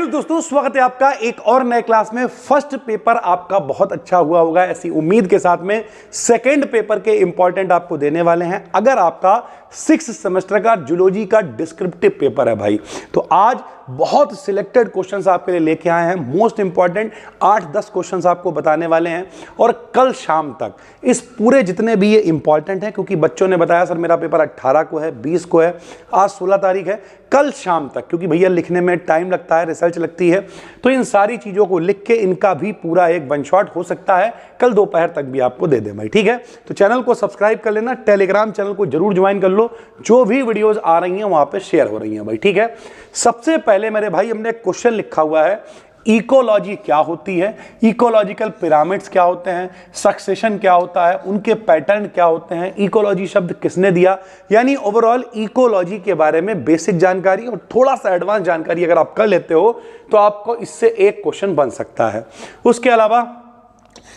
Hello दोस्तों, स्वागत है आपका एक और नए क्लास में। फर्स्ट पेपर आपका बहुत अच्छा हुआ होगा ऐसी उम्मीद के साथ में सेकंड पेपर के इंपॉर्टेंट आपको देने वाले हैं। अगर आपका 6th सेमेस्टर का जूलॉजी का डिस्क्रिप्टिव पेपर है भाई, तो आज बहुत सिलेक्टेड क्वेश्चंस आपके लिए लेके आए हैं। मोस्ट इंपॉर्टेंट 8-10 क्वेश्चंस आपको बताने वाले हैं और कल शाम तक इस पूरे जितने भी ये इंपॉर्टेंट हैं, क्योंकि बच्चों ने बताया सर मेरा पेपर 18 को है, 20 को है, आज 16 तारीख है, कल शाम तक, क्योंकि भैया लिखने में टाइम लगता है, रिसर्च लगती है, तो इन सारी चीजों को लिख के इनका भी पूरा एक वन शॉट हो सकता है कल दोपहर तक भी आपको दे दे भाई। ठीक है, तो चैनल को सब्सक्राइब कर लेना, टेलीग्राम चैनल को जरूर ज्वाइन कर लो, जो भी वीडियोस आ रही हैं वहां पे शेयर हो रही हैं भाई। ठीक है, सबसे पहले मेरे भाई हमने क्वेश्चन लिखा हुआ है, इकोलॉजी क्या होती है, इकोलॉजिकल पिरामिड्स क्या होते हैं, सक्सेशन क्या होता है, उनके पैटर्न क्या होते हैं, इकोलॉजी शब्द किसने दिया। यानी ओवरऑल इकोलॉजी के बारे में बेसिक जानकारी और थोड़ा सा एडवांस जानकारी अगर आप कर लेते हो तो आपको इससे एक क्वेश्चन बन सकता है। उसके अलावा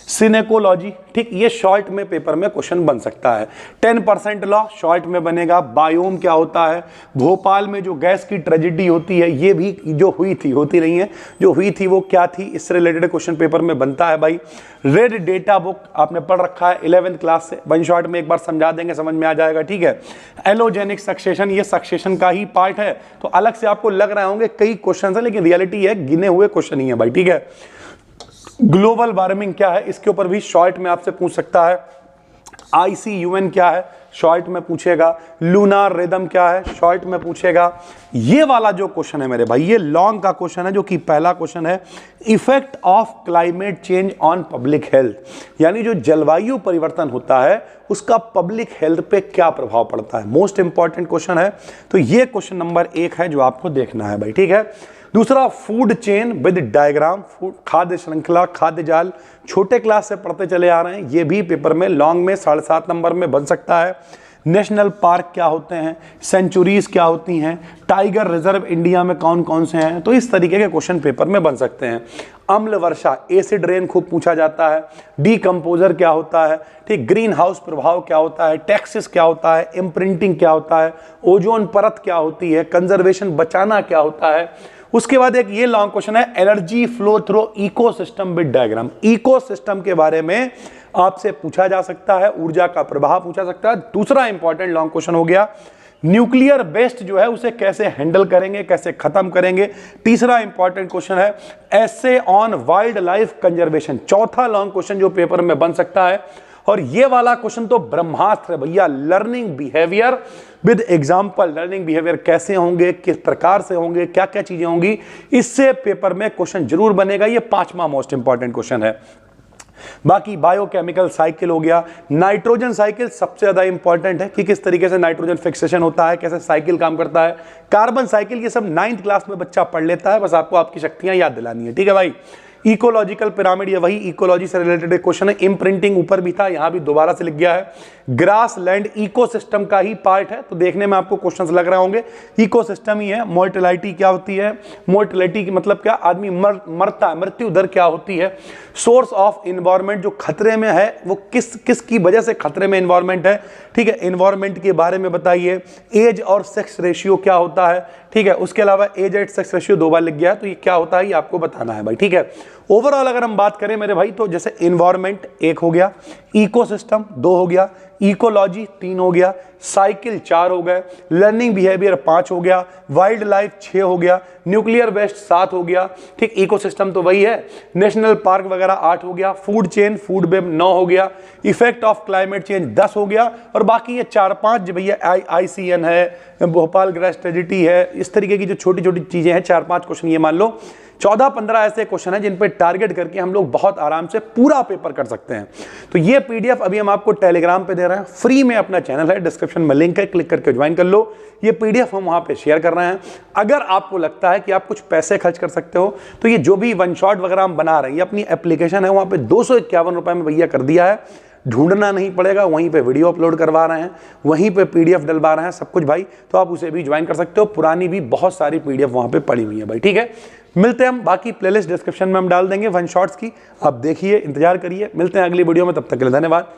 सिनेकोलॉजी, ठीक, ये शॉर्ट में पेपर में क्वेश्चन बन सकता है। 10% लॉ शॉर्ट में बनेगा। बायोम क्या होता है, भोपाल में जो गैस की ट्रेजेडी होती है, ये भी जो हुई थी, होती नहीं है, जो हुई थी वो क्या थी, इससे रिलेटेड क्वेश्चन पेपर में बनता है भाई। रेड डेटा बुक आपने पढ़ रखा है 11th क्लास से, वन शॉर्ट में एक बार समझा देंगे, समझ में आ जाएगा। ठीक है, एलोजेनिक सक्सेशन, ये सक्सेशन का ही पार्ट है, तो अलग से आपको लग रहे होंगे कई क्वेश्चन है, लेकिन रियलिटी है गिने हुए क्वेश्चन ही है भाई। ठीक है, ग्लोबल वार्मिंग क्या है, इसके ऊपर भी शॉर्ट में आपसे पूछ सकता है। ICUN क्या है, शॉर्ट में पूछेगा। लूनार रिदम क्या है, शॉर्ट में पूछेगा। ये वाला जो क्वेश्चन है मेरे भाई, ये लॉन्ग का क्वेश्चन है, जो कि पहला क्वेश्चन है, effect of climate change on public health, यानी जो जलवायु परिवर्तन होता है उसका पब्लिक हेल्थ पे क्या प्रभाव पड़ता है। मोस्ट इंपॉर्टेंट क्वेश्चन है, तो ये क्वेश्चन नंबर 1 है जो आपको देखना है भाई। ठीक है, दूसरा फूड चेन विद डायग्राम, खाद्य श्रृंखला, खाद्य जाल, छोटे क्लास से पढ़ते चले आ रहे हैं, ये भी पेपर में लॉन्ग में 7.5 नंबर में बन सकता है। नेशनल पार्क क्या होते हैं, सेंचुरीज क्या होती हैं, टाइगर रिजर्व इंडिया में कौन कौन से हैं, तो इस तरीके के क्वेश्चन पेपर में बन सकते हैं। अम्ल वर्षा, एसिड रेन खूब पूछा जाता है। डीकंपोजर क्या होता है, ठीक, ग्रीन हाउस प्रभाव क्या होता है, टैक्सेस क्या होता है, इम्प्रिंटिंग क्या होता है, ओजोन परत क्या होती है, कंजर्वेशन बचाना क्या होता है। उसके बाद एक ये लॉन्ग क्वेश्चन है, energy flow through ecosystem with diagram, ecosystem के बारे में आपसे पूछा जा सकता है, ऊर्जा का प्रभाव पूछा सकता है। दूसरा इंपॉर्टेंट लॉन्ग क्वेश्चन हो गया, न्यूक्लियर वेस्ट जो है उसे कैसे हैंडल करेंगे, कैसे खत्म करेंगे। तीसरा इंपॉर्टेंट क्वेश्चन है, essay on wild life conservation. चौथा लॉन्ग क्वेश्चन जो पेपर में बन सकता है, और ये वाला क्वेश्चन तो ब्रह्मास्त्र है भैया, learning behaviour with example. Learning behaviour कैसे होंगे, किस प्रकार से होंगे, क्या क्या चीजें होंगी, इससे पेपर में क्वेश्चन जरूर बनेगा। ये 5वां मोस्ट इंपॉर्टेंट क्वेश्चन है। बाकी बायोकेमिकल साइकिल हो गया, नाइट्रोजन साइकिल सबसे ज्यादा इंपॉर्टेंट है कि किस तरीके से नाइट्रोजन फिक्सेशन होता है, कैसे साइकिल काम करता है। कार्बन साइकिल, ये सब 9th क्लास में बच्चा पढ़ लेता है, बस आपको आपकी शक्तियां याद दिलानी है। ठीक है भाई। इकोलॉजिकल पिरामिड, ये वही इकोलॉजी से रिलेटेड एक क्वेश्चन है। इम्प्रिंटिंग ऊपर भी था, यहां भी दोबारा से लिख गया है। ग्रास लैंड इकोसिस्टम का ही पार्ट है, तो देखने में आपको क्वेश्चंस लग रहे होंगे इकोसिस्टम ही है। मोर्टेलिटी क्या होती है, मोर्टेलिटी की मतलब क्या, आदमी मरता है, मृत्यु दर क्या होती है। सोर्स ऑफ इन्वायरमेंट, जो खतरे में है वो किसकी वजह से खतरे में इन्वायरमेंट है। ठीक है, इन्वायरमेंट के बारे में बताइए। एज और सेक्स रेशियो क्या होता है। ठीक है, उसके अलावा एज एंड सेक्स रेशियो 2 बार लिख गया है, तो ये क्या होता है ये आपको बताना है भाई। ठीक है, ओवरऑल अगर हम बात करें मेरे भाई, तो जैसे इन्वायरमेंट 1 हो गया, इकोसिस्टम 2 हो गया, इकोलॉजी 3 हो गया, साइकिल 4 हो गए, लर्निंग बिहेवियर 5 हो गया, वाइल्ड लाइफ 6 हो गया, न्यूक्लियर वेस्ट 7 हो गया, ठीक, इकोसिस्टम तो वही है, नेशनल पार्क वगैरह 8 हो गया, फूड चेन, फूड वेब 9 हो गया, इफेक्ट ऑफ क्लाइमेट चेंज 10 हो गया, और बाकी ये 4-5 भैया ICN है, भोपाल गैस ट्रेजेडी है, इस तरीके की जो छोटी छोटी चीजें हैं, 4-5 क्वेश्चन ये मान लो। 14-15 ऐसे क्वेश्चन हैं जिन पे टारगेट करके हम लोग बहुत आराम से पूरा पेपर कर सकते हैं। तो ये PDF अभी हम आपको टेलीग्राम पे दे रहे हैं, फ्री में, अपना चैनल है, डिस्क्रिप्शन में लिंक है, क्लिक करके ज्वाइन कर लो। ये PDF हम वहां पे शेयर कर रहे हैं। अगर आपको लगता है कि आप कुछ पैसे खर्च कर सकते हो, तो ये जो भी वन शॉट वगैरह हम बना रहे हैं, ये अपनी एप्लीकेशन है, वहां पे 251 रुपए में भैया कर दिया है, ढूंढना नहीं पड़ेगा, वहीं पे वीडियो अपलोड करवा रहे हैं, वहीं पे PDF डलवा रहे हैं, सब कुछ भाई, तो आप उसे भी ज्वाइन कर सकते हो। पुरानी भी बहुत सारी PDF वहां पे पड़ी हुई है भाई। ठीक है, मिलते हैं हम, बाकी प्लेलिस्ट डिस्क्रिप्शन में हम डाल देंगे वन शॉट्स की, आप देखिए, इंतजार करिए, मिलते हैं अगली वीडियो में, तब तक के लिए धन्यवाद।